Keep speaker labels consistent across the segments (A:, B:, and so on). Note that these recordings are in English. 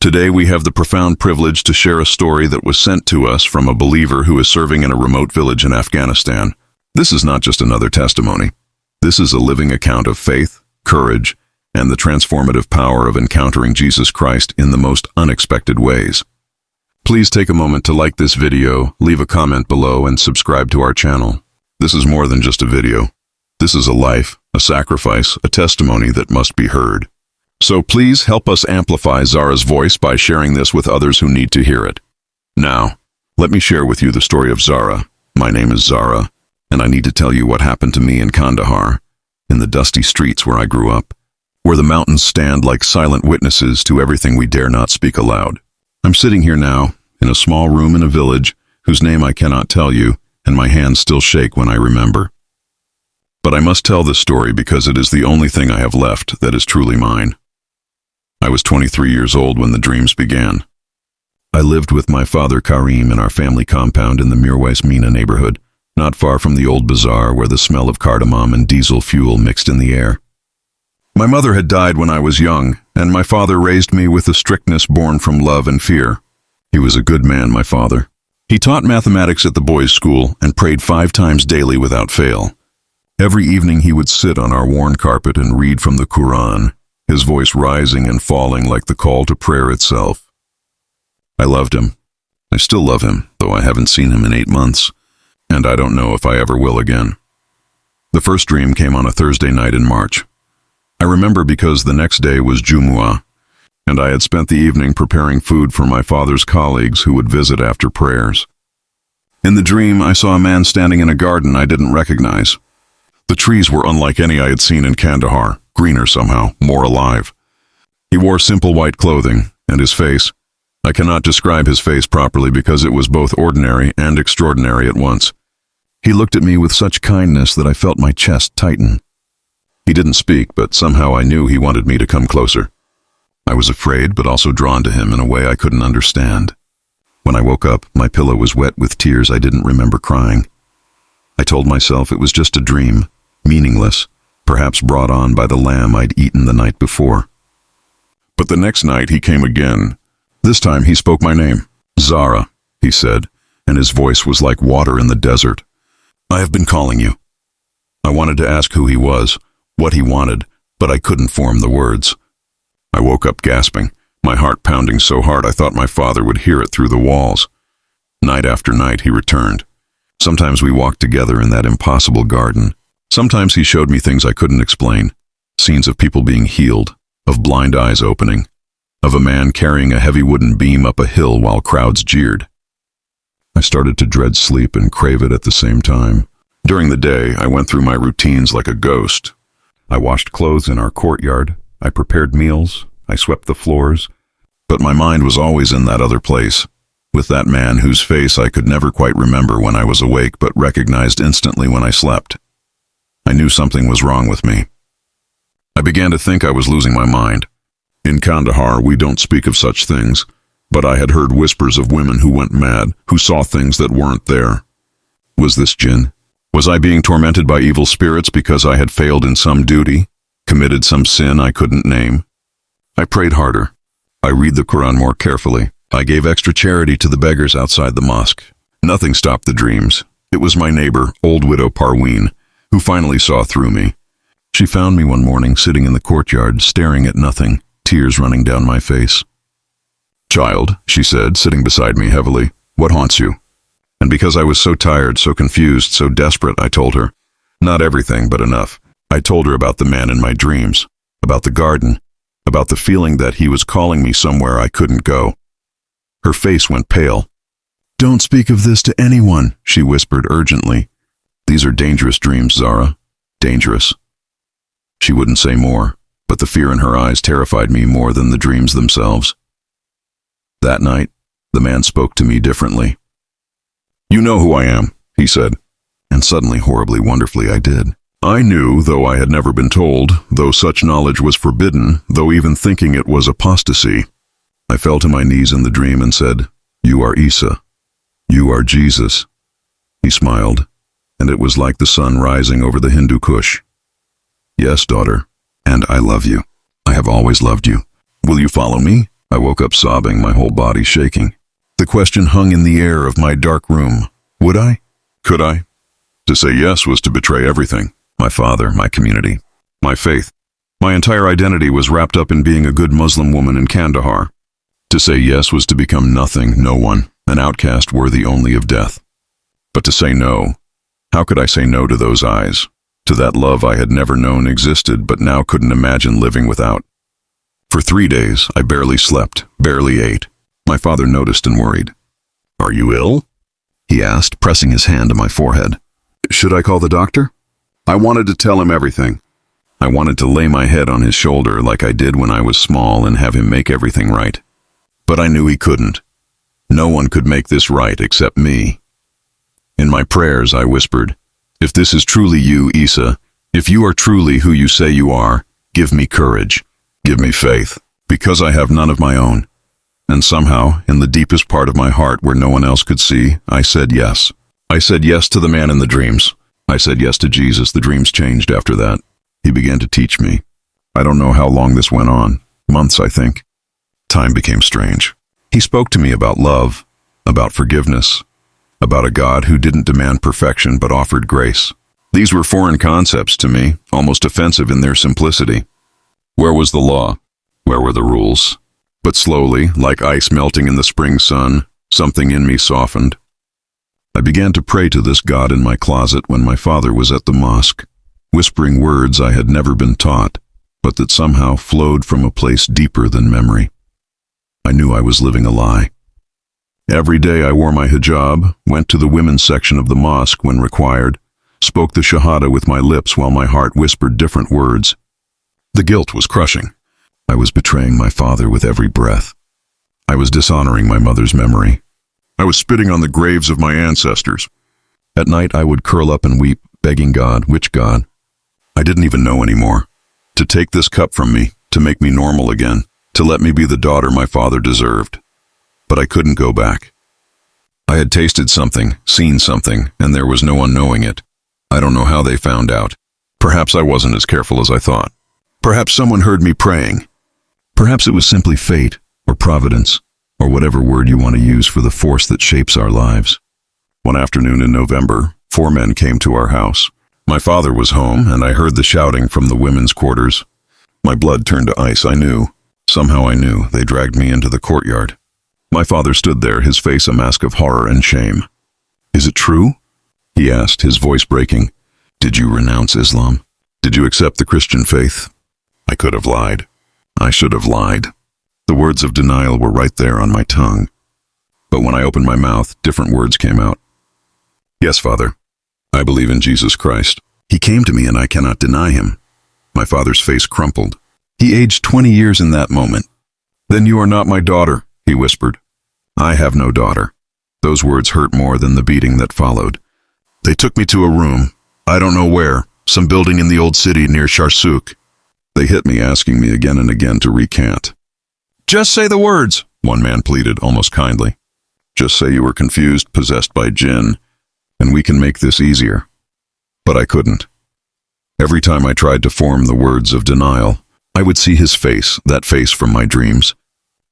A: Today we have the profound privilege to share a story that was sent to us from a believer who is serving in a remote village in Afghanistan. This is not just another testimony. This is a living account of faith, courage, and the transformative power of encountering Jesus Christ in the most unexpected ways. Please take a moment to like this video, leave a comment below, and subscribe to our channel. This is more than just a video. This is a life, a sacrifice, a testimony that must be heard. So please help us amplify Zara's voice by sharing this with others who need to hear it. Now, let me share with you the story of Zara. My name is Zara, and I need to tell you what happened to me in Kandahar, in the dusty streets where I grew up, where the mountains stand like silent witnesses to everything we dare not speak aloud. I'm sitting here now, in a small room in a village whose name I cannot tell you, and my hands still shake when I remember. But I must tell this story because it is the only thing I have left that is truly mine. I was 23 years old when the dreams began. I lived with my father Karim in our family compound in the Mirwais Mina neighborhood, not far from the old bazaar where the smell of cardamom and diesel fuel mixed in the air. My mother had died when I was young, and my father raised me with a strictness born from love and fear. He was a good man, my father. He taught mathematics at the boys' school and prayed 5 times daily without fail. Every evening he would sit on our worn carpet and read from the Quran, his voice rising and falling like the call to prayer itself. I loved him. I still love him, though I haven't seen him in 8 months, and I don't know if I ever will again. The first dream came on a Thursday night in March. I remember because the next day was Jumu'ah, and I had spent the evening preparing food for my father's colleagues who would visit after prayers. In the dream, I saw a man standing in a garden I didn't recognize. The trees were unlike any I had seen in Kandahar, greener somehow, more alive. He wore simple white clothing, and his face, I cannot describe his face properly because it was both ordinary and extraordinary at once. He looked at me with such kindness that I felt my chest tighten. He didn't speak, but somehow I knew he wanted me to come closer. I was afraid, but also drawn to him in a way I couldn't understand. When I woke up, my pillow was wet with tears I didn't remember crying. I told myself it was just a dream, meaningless, perhaps brought on by the lamb I'd eaten the night before. But the next night he came again. This time he spoke my name. Zara, he said, and his voice was like water in the desert. I have been calling you. I wanted to ask who he was, what he wanted, but I couldn't form the words. I woke up gasping, my heart pounding so hard I thought my father would hear it through the walls. Night after night he returned. Sometimes we walked together in that impossible garden. Sometimes he showed me things I couldn't explain, scenes of people being healed, of blind eyes opening, of a man carrying a heavy wooden beam up a hill while crowds jeered. I started to dread sleep and crave it at the same time. During the day, I went through my routines like a ghost. I washed clothes in our courtyard, I prepared meals, I swept the floors, but my mind was always in that other place, with that man whose face I could never quite remember when I was awake but recognized instantly when I slept. I knew something was wrong with me. I began to think I was losing my mind. In Kandahar, we don't speak of such things, but I had heard whispers of women who went mad, who saw things that weren't there. Was this jinn? Was I being tormented by evil spirits because I had failed in some duty, committed some sin I couldn't name? I prayed harder. I read the Quran more carefully. I gave extra charity to the beggars outside the mosque. Nothing stopped the dreams. It was my neighbor, old widow Parween, who finally saw through me. She found me one morning sitting in the courtyard, staring at nothing, tears running down my face. "Child," she said, sitting beside me heavily, "what haunts you?" And because I was so tired, so confused, so desperate, I told her. Not everything, but enough. I told her about the man in my dreams, about the garden, about the feeling that he was calling me somewhere I couldn't go. Her face went pale. "Don't speak of this to anyone," she whispered urgently. "These are dangerous dreams, Zara. Dangerous." She wouldn't say more, but the fear in her eyes terrified me more than the dreams themselves. That night, the man spoke to me differently. "You know who I am," he said, and suddenly, horribly, wonderfully, I did. I knew, though I had never been told, though such knowledge was forbidden, though even thinking it was apostasy. I fell to my knees in the dream and said, "You are Isa. You are Jesus." He smiled, and it was like the sun rising over the Hindu Kush. "Yes, daughter, and I love you. I have always loved you. Will you follow me? I woke up sobbing, my whole body shaking. The question hung in the air of my dark room. Would I? Could I? To say yes was to betray everything. My father, my community, my faith. My entire identity was wrapped up in being a good Muslim woman in Kandahar. To say yes was to become nothing, no one, an outcast worthy only of death. But to say no, how could I say no to those eyes, to that love I had never known existed but now couldn't imagine living without? For 3 days, I barely slept, barely ate. My father noticed and worried. "Are you ill?" he asked, pressing his hand to my forehead. Should I call the doctor? I wanted to tell him everything. I wanted to lay my head on his shoulder like I did when I was small and have him make everything right. But I knew he couldn't. No one could make this right except me. In my prayers, I whispered, "If this is truly you, Isa, if you are truly who you say you are, give me courage, give me faith, because I have none of my own." And somehow, in the deepest part of my heart where no one else could see, I said yes. I said yes to the man in the dreams. I said yes to Jesus. The dreams changed after that. He began to teach me. I don't know how long this went on. Months, I think. Time became strange. He spoke to me about love, about forgiveness, about a God who didn't demand perfection but offered grace. These were foreign concepts to me, almost offensive in their simplicity. Where was the law? Where were the rules? But slowly, like ice melting in the spring sun, something in me softened. I began to pray to this God in my closet when my father was at the mosque, whispering words I had never been taught, but that somehow flowed from a place deeper than memory. I knew I was living a lie. Every day I wore my hijab, went to the women's section of the mosque when required, spoke the shahada with my lips while my heart whispered different words. The guilt was crushing. I was betraying my father with every breath. I was dishonoring my mother's memory. I was spitting on the graves of my ancestors. At night I would curl up and weep, begging God, which God? I didn't even know anymore. To take this cup from me, to make me normal again, to let me be the daughter my father deserved. But I couldn't go back. I had tasted something, seen something, and there was no one knowing it. I don't know how they found out. Perhaps I wasn't as careful as I thought. Perhaps someone heard me praying. Perhaps it was simply fate, or providence, or whatever word you want to use for the force that shapes our lives. One afternoon in November, 4 men came to our house. My father was home, and I heard the shouting from the women's quarters. My blood turned to ice. I knew. Somehow I knew. They dragged me into the courtyard. My father stood there, his face a mask of horror and shame. "Is it true?" he asked, his voice breaking. "Did you renounce Islam? Did you accept the Christian faith?" I could have lied. I should have lied. The words of denial were right there on my tongue. But when I opened my mouth, different words came out. "Yes, Father. I believe in Jesus Christ. He came to me and I cannot deny him." My father's face crumpled. He aged 20 years in that moment. "Then you are not my daughter," he whispered. "I have no daughter." Those words hurt more than the beating that followed. They took me to a room, I don't know where, some building in the old city near Sharsuk. They hit me, asking me again and again to recant. "Just say the words," one man pleaded, almost kindly. "Just say you were confused, possessed by jinn, and we can make this easier." But I couldn't. Every time I tried to form the words of denial, I would see his face, that face from my dreams,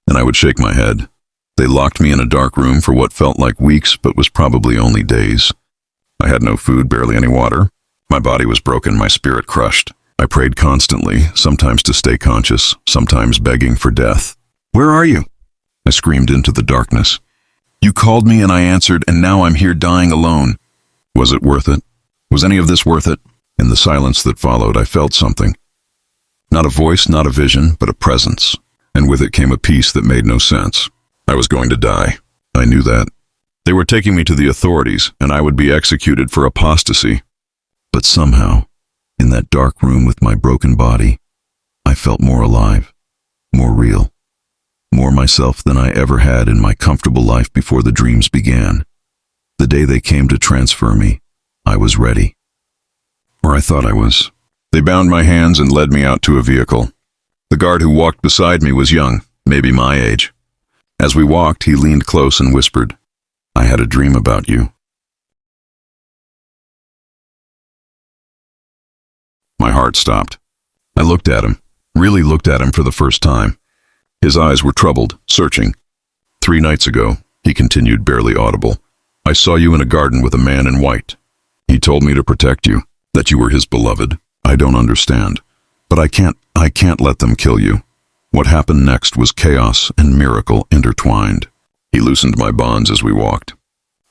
A: and I would shake my head. They locked me in a dark room for what felt like weeks, but was probably only days. I had no food, barely any water. My body was broken, my spirit crushed. I prayed constantly, sometimes to stay conscious, sometimes begging for death. "Where are you?" I screamed into the darkness. "You called me and I answered, and now I'm here dying alone." Was it worth it? Was any of this worth it? In the silence that followed, I felt something. Not a voice, not a vision, but a presence. And with it came a peace that made no sense. I was going to die. I knew that. They were taking me to the authorities, and I would be executed for apostasy. But somehow, in that dark room with my broken body, I felt more alive, more real, more myself than I ever had in my comfortable life before the dreams began. The day they came to transfer me, I was ready. Or I thought I was. They bound my hands and led me out to a vehicle. The guard who walked beside me was young, maybe my age. As we walked, he leaned close and whispered, "I had a dream about you." My heart stopped. I looked at him, really looked at him for the first time. His eyes were troubled, searching. 3 nights ago, he continued, barely audible, I saw you in a garden with a man in white. He told me to protect you, that you were his beloved. I don't understand. But I can't let them kill you. What happened next was chaos and miracle intertwined. He loosened my bonds as we walked.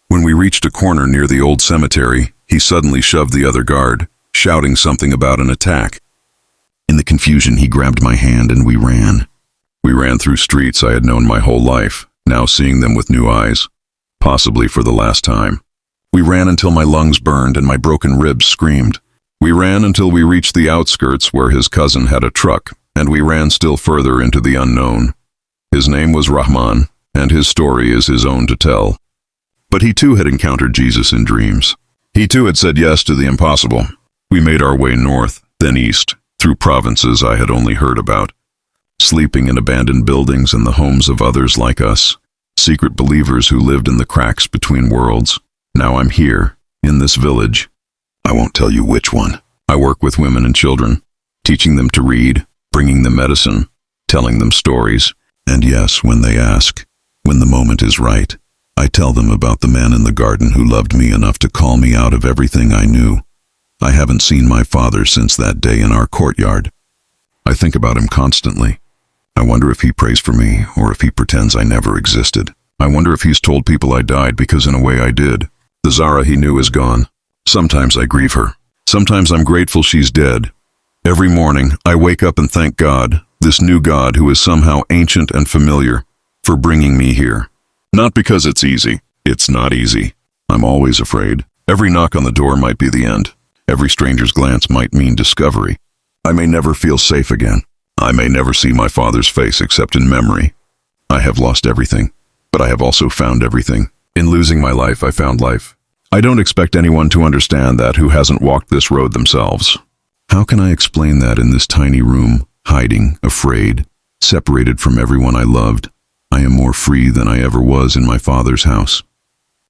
A: When we reached a corner near the old cemetery, he suddenly shoved the other guard, shouting something about an attack. In the confusion, he grabbed my hand and we ran. We ran through streets I had known my whole life, now seeing them with new eyes, possibly for the last time. We ran until my lungs burned and my broken ribs screamed. We ran until we reached the outskirts where his cousin had a truck, and we ran still further into the unknown. His name was Rahman, and his story is his own to tell. But he too had encountered Jesus in dreams. He too had said yes to the impossible. We made our way north, then east, through provinces I had only heard about, sleeping in abandoned buildings in the homes of others like us, secret believers who lived in the cracks between worlds. Now I'm here, in this village. I won't tell you which one. I work with women and children, teaching them to read, bringing them medicine, telling them stories. And yes, when they ask, when the moment is right, I tell them about the man in the garden who loved me enough to call me out of everything I knew. I haven't seen my father since that day in our courtyard. I think about him constantly. I wonder if he prays for me, or if he pretends I never existed. I wonder if he's told people I died because in a way I did. The Zara he knew is gone. Sometimes I grieve her. Sometimes I'm grateful she's dead. Every morning, I wake up and thank God, this new God who is somehow ancient and familiar, for bringing me here. Not because it's easy. It's not easy. I'm always afraid. Every knock on the door might be the end. Every stranger's glance might mean discovery. I may never feel safe again. I may never see my father's face except in memory. I have lost everything, but I have also found everything. In losing my life, I found life. I don't expect anyone to understand that who hasn't walked this road themselves. How can I explain that in this tiny room, hiding, afraid, separated from everyone I loved? I am more free than I ever was in my father's house.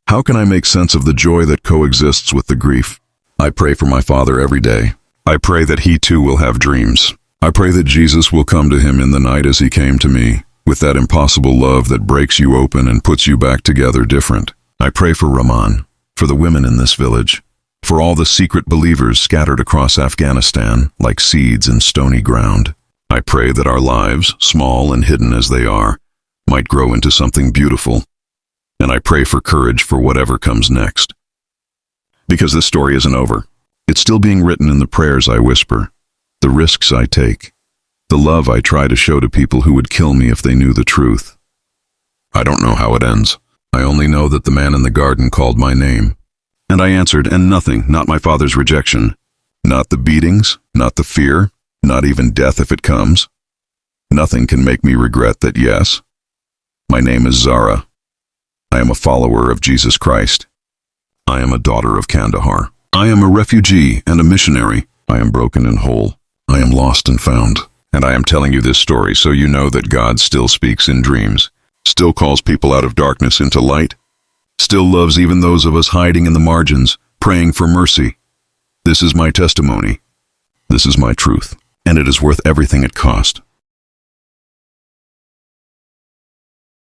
A: How can I make sense of the joy that coexists with the grief? I pray for my father every day. I pray that he too will have dreams. I pray that Jesus will come to him in the night as he came to me, with that impossible love that breaks you open and puts you back together different. I pray for Rahman, for the women in this village, for all the secret believers scattered across Afghanistan like seeds in stony ground. I pray that our lives, small and hidden as they are, might grow into something beautiful. And I pray for courage for whatever comes next. Because this story isn't over. It's still being written in the prayers I whisper, the risks I take, the love I try to show to people who would kill me if they knew the truth. I don't know how it ends. I only know that the man in the garden called my name. And I answered, and nothing, not my father's rejection, not the beatings, not the fear, not even death if it comes. Nothing can make me regret that yes. My name is Zara. I am a follower of Jesus Christ. I am a daughter of Kandahar. I am a refugee and a missionary. I am broken and whole. I am lost and found. And I am telling you this story so you know that God still speaks in dreams, still calls people out of darkness into light, still loves even those of us hiding in the margins, praying for mercy. This is my testimony. This is my truth, and it is worth everything it cost.